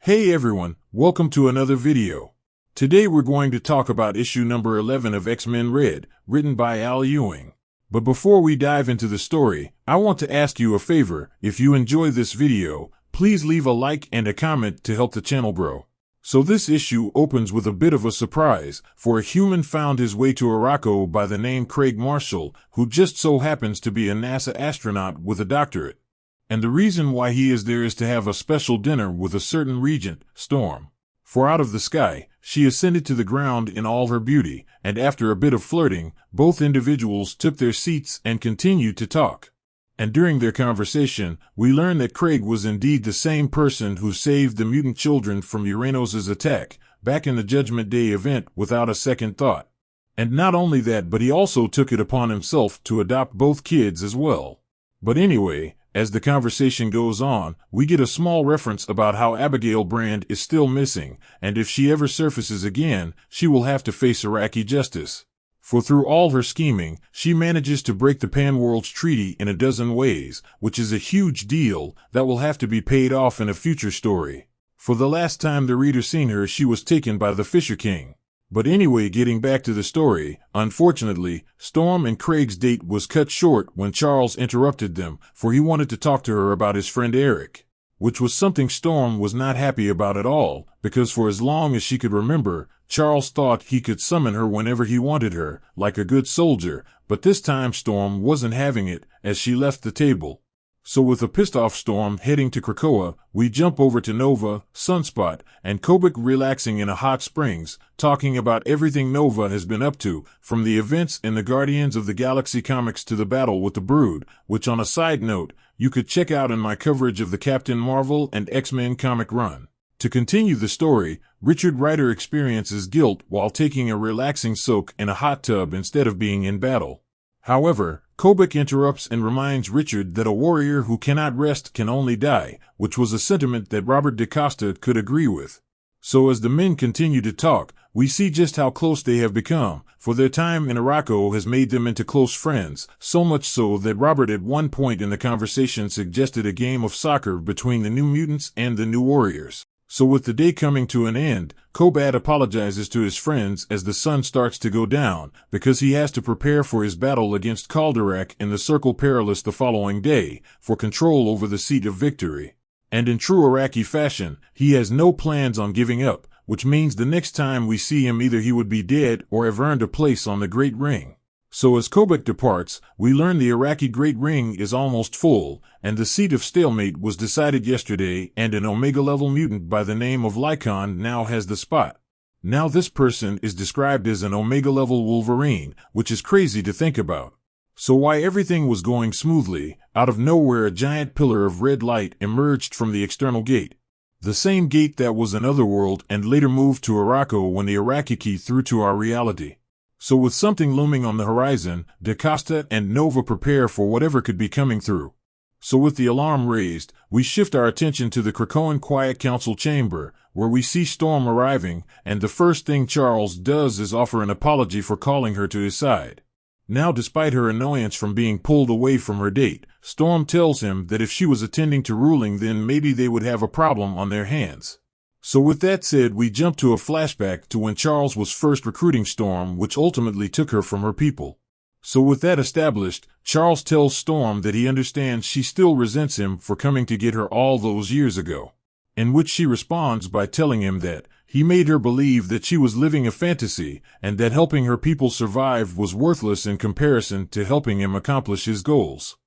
Hey everyone, welcome to another video. Today we're going to talk about issue number 11 of X-Men Red, written by Al Ewing. But before we dive into the story, I want to ask you a favor. If you enjoy this video, please leave a like and a comment to help the channel grow. So this issue opens with a bit of a surprise, for a human found his way to Arakko by the name Craig Marshall, who just so happens to be a NASA astronaut with a doctorate. And the reason why he is there is to have a special dinner with a certain regent, Storm. For out of the sky, she ascended to the ground in all her beauty, and after a bit of flirting, both individuals took their seats and continued to talk. And during their conversation, we learn that Craig was indeed the same person who saved the mutant children from Uranos's attack, back in the Judgment Day event without a second thought. And not only that, but he also took it upon himself to adopt both kids as well. But anyway, as the conversation goes on, we get a small reference about how Abigail Brand is still missing, and if she ever surfaces again, she will have to face Iraqi justice. For through all her scheming, she manages to break the Pan-Worlds Treaty in a dozen ways, which is a huge deal that will have to be paid off in a future story. For the last time the reader seen her, she was taken by the Fisher King. But anyway, getting back to the story, unfortunately, Storm and Craig's date was cut short when Charles interrupted them, for he wanted to talk to her about his friend Eric. Which was something Storm was not happy about at all, because for as long as she could remember, Charles thought he could summon her whenever he wanted her, like a good soldier, but this time Storm wasn't having it, as she left the table. So with a pissed-off Storm heading to Krakoa, we jump over to Nova, Sunspot, and Kobik relaxing in a hot springs, talking about everything Nova has been up to, from the events in the Guardians of the Galaxy comics to the battle with the Brood, which on a side note, you could check out in my coverage of the Captain Marvel and X-Men comic run. To continue the story, Richard Rider experiences guilt while taking a relaxing soak in a hot tub instead of being in battle. However, Kobik interrupts and reminds Richard that a warrior who cannot rest can only die, which was a sentiment that Robert DaCosta could agree with. So as the men continue to talk, we see just how close they have become, for their time in Arakko has made them into close friends, so much so that Robert at one point in the conversation suggested a game of soccer between the New Mutants and the New Warriors. So with the day coming to an end, Kobad apologizes to his friends as the sun starts to go down, because he has to prepare for his battle against Calderak in the Circle Perilous the following day, for control over the Seat of Victory. And in true Iraqi fashion, he has no plans on giving up, which means the next time we see him either he would be dead or have earned a place on the Great Ring. So as Kobik departs, we learn the Iraqi Great Ring is almost full, and the seat of stalemate was decided yesterday, and an Omega-level mutant by the name of Lycon now has the spot. Now this person is described as an Omega-level Wolverine, which is crazy to think about. So while everything was going smoothly, out of nowhere a giant pillar of red light emerged from the external gate. The same gate that was in Otherworld and later moved to Arakko when the Iraqi key threw to our reality. So with something looming on the horizon, DaCosta and Nova prepare for whatever could be coming through. So with the alarm raised, we shift our attention to the Krakoan Quiet Council chamber, where we see Storm arriving, and the first thing Charles does is offer an apology for calling her to his side. Now despite her annoyance from being pulled away from her date, Storm tells him that if she was attending to ruling then maybe they would have a problem on their hands. So with that said, we jump to a flashback to when Charles was first recruiting Storm, which ultimately took her from her people. So with that established, Charles tells Storm that he understands she still resents him for coming to get her all those years ago. In which she responds by telling him that he made her believe that she was living a fantasy, and that helping her people survive was worthless in comparison to helping him accomplish his goals.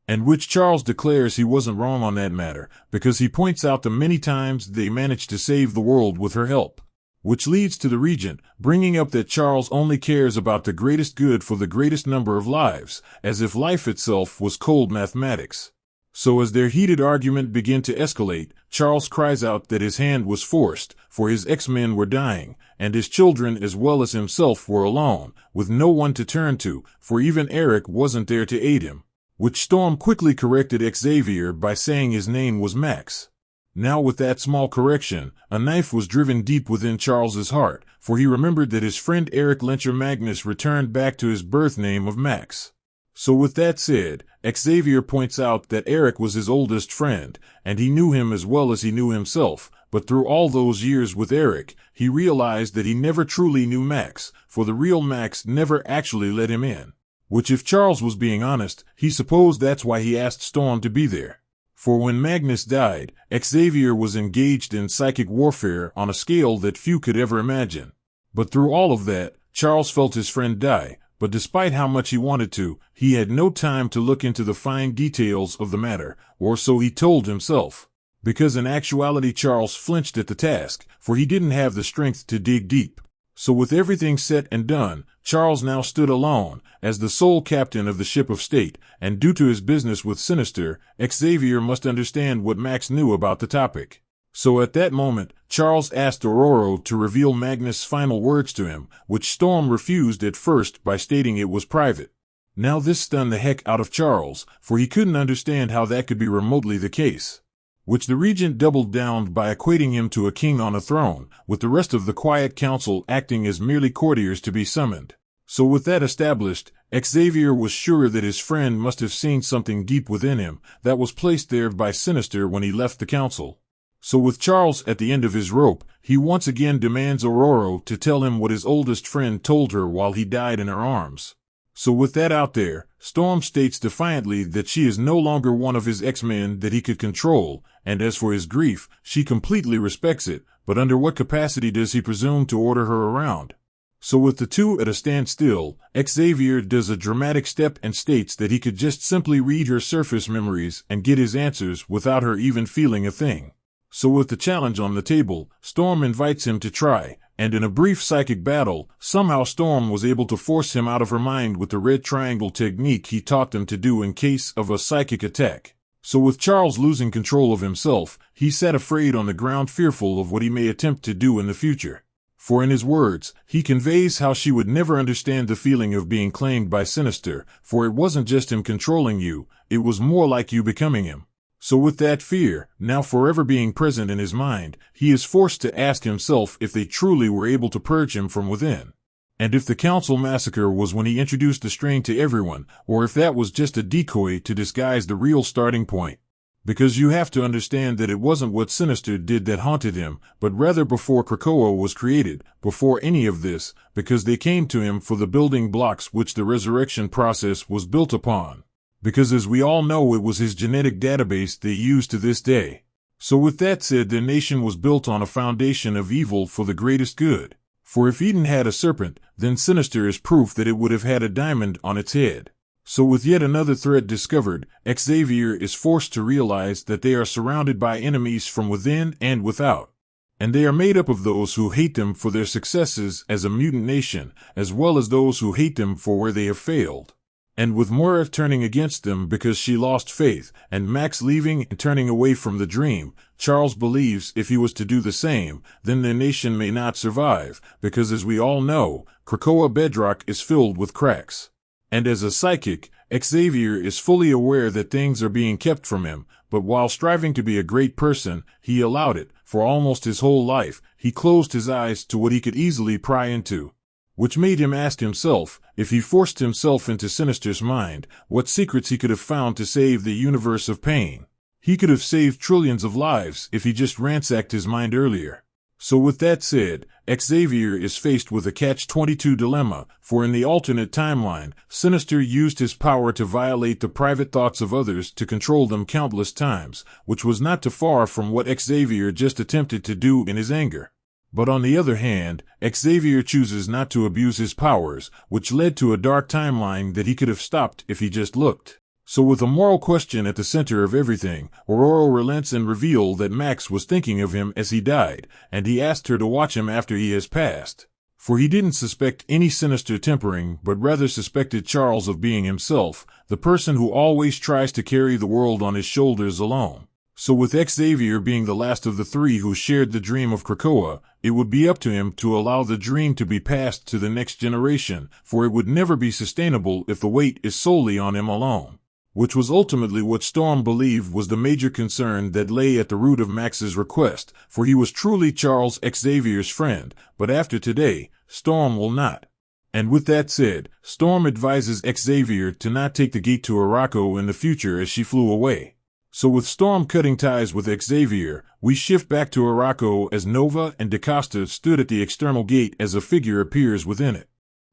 And which Charles declares he wasn't wrong on that matter, because he points out the many times they managed to save the world with her help. Which leads to the Regent bringing up that Charles only cares about the greatest good for the greatest number of lives, as if life itself was cold mathematics. So as their heated argument began to escalate, Charles cries out that his hand was forced, for his X-Men were dying, and his children as well as himself were alone, with no one to turn to, for even Eric wasn't there to aid him. Which Storm quickly corrected Xavier by saying his name was Max. Now with that small correction, a knife was driven deep within Charles's heart, for he remembered that his friend Eric Lencher Magnus returned back to his birth name of Max. So with that said, Xavier points out that Eric was his oldest friend, and he knew him as well as he knew himself, but through all those years with Eric, he realized that he never truly knew Max, for the real Max never actually let him in. Which, if Charles was being honest, he supposed that's why he asked Storm to be there. For when Magnus died, Xavier was engaged in psychic warfare on a scale that few could ever imagine. But through all of that, Charles felt his friend die, but despite how much he wanted to, he had no time to look into the fine details of the matter, or so he told himself. Because in actuality Charles flinched at the task, for he didn't have the strength to dig deep. So with everything set and done, Charles now stood alone, as the sole captain of the ship of state, and due to his business with Sinister, Xavier must understand what Max knew about the topic. So at that moment, Charles asked Aurora to reveal Magnus' final words to him, which Storm refused at first by stating it was private. Now this stunned the heck out of Charles, for he couldn't understand how that could be remotely the case. Which the regent doubled down by equating him to a king on a throne, with the rest of the quiet council acting as merely courtiers to be summoned. So with that established, Xavier was sure that his friend must have seen something deep within him that was placed there by Sinister when he left the council. So with Charles at the end of his rope, he once again demands Aurora to tell him what his oldest friend told her while he died in her arms. So with that out there, Storm states defiantly that she is no longer one of his X-Men that he could control, and as for his grief, she completely respects it, but under what capacity does he presume to order her around? So with the two at a standstill, Xavier does a dramatic step and states that he could just simply read her surface memories and get his answers without her even feeling a thing. So with the challenge on the table, Storm invites him to try, and in a brief psychic battle, somehow Storm was able to force him out of her mind with the red triangle technique he taught them to do in case of a psychic attack. So with Charles losing control of himself, he sat afraid on the ground, fearful of what he may attempt to do in the future. For in his words, he conveys how she would never understand the feeling of being claimed by Sinister, for it wasn't just him controlling you, it was more like you becoming him. So with that fear, now forever being present in his mind, he is forced to ask himself if they truly were able to purge him from within. And if the council massacre was when he introduced the strain to everyone, or if that was just a decoy to disguise the real starting point. Because you have to understand that it wasn't what Sinister did that haunted him, but rather before Krakoa was created, before any of this, because they came to him for the building blocks which the resurrection process was built upon. Because as we all know, it was his genetic database they use to this day. So with that said, their nation was built on a foundation of evil for the greatest good. For if Eden had a serpent, then Sinister is proof that it would have had a diamond on its head. So with yet another threat discovered, Xavier is forced to realize that they are surrounded by enemies from within and without. And they are made up of those who hate them for their successes as a mutant nation, as well as those who hate them for where they have failed. And with Moira turning against them because she lost faith, and Max leaving and turning away from the dream, Charles believes if he was to do the same, then their nation may not survive, because as we all know, Krakoa bedrock is filled with cracks. And as a psychic, Xavier is fully aware that things are being kept from him, but while striving to be a great person, he allowed it. For almost his whole life, he closed his eyes to what he could easily pry into. Which made him ask himself, if he forced himself into Sinister's mind, what secrets he could have found to save the universe of pain. He could have saved trillions of lives if he just ransacked his mind earlier. So with that said, Xavier is faced with a catch-22 dilemma, for in the alternate timeline, Sinister used his power to violate the private thoughts of others to control them countless times, which was not too far from what Xavier just attempted to do in his anger. But on the other hand, Xavier chooses not to abuse his powers, which led to a dark timeline that he could have stopped if he just looked. So with a moral question at the center of everything, Aurora relents and reveals that Max was thinking of him as he died, and he asked her to watch him after he has passed. For he didn't suspect any sinister tempering, but rather suspected Charles of being himself, the person who always tries to carry the world on his shoulders alone. So with Xavier being the last of the three who shared the dream of Krakoa, it would be up to him to allow the dream to be passed to the next generation, for it would never be sustainable if the weight is solely on him alone. Which was ultimately what Storm believed was the major concern that lay at the root of Max's request, for he was truly Charles Xavier's friend, but after today, Storm will not. And with that said, Storm advises Xavier to not take the gate to Arakko in the future as she flew away. So with Storm cutting ties with Xavier, we shift back to Arakko as Nova and DaCosta stood at the external gate as a figure appears within it.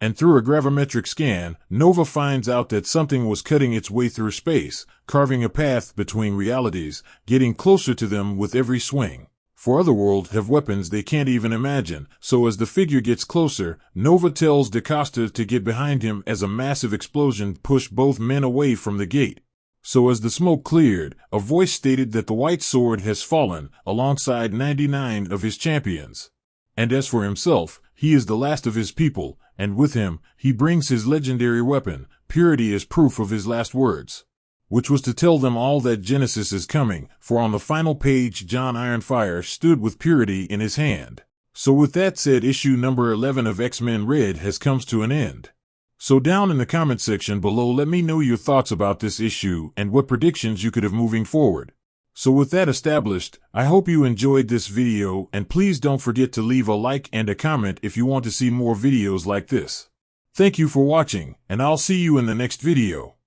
And through a gravimetric scan, Nova finds out that something was cutting its way through space, carving a path between realities, getting closer to them with every swing. For Otherworld have weapons they can't even imagine, so as the figure gets closer, Nova tells DaCosta to get behind him as a massive explosion pushed both men away from the gate. So as the smoke cleared, a voice stated that the White Sword has fallen, alongside 99 of his champions. And as for himself, he is the last of his people, and with him, he brings his legendary weapon, Purity, as proof of his last words. Which was to tell them all that Genesis is coming, for on the final page John Ironfire stood with Purity in his hand. So with that said, issue number 11 of X-Men Red has come to an end. So down in the comment section below, let me know your thoughts about this issue and what predictions you could have moving forward. So with that established, I hope you enjoyed this video, and please don't forget to leave a like and a comment if you want to see more videos like this. Thank you for watching, and I'll see you in the next video.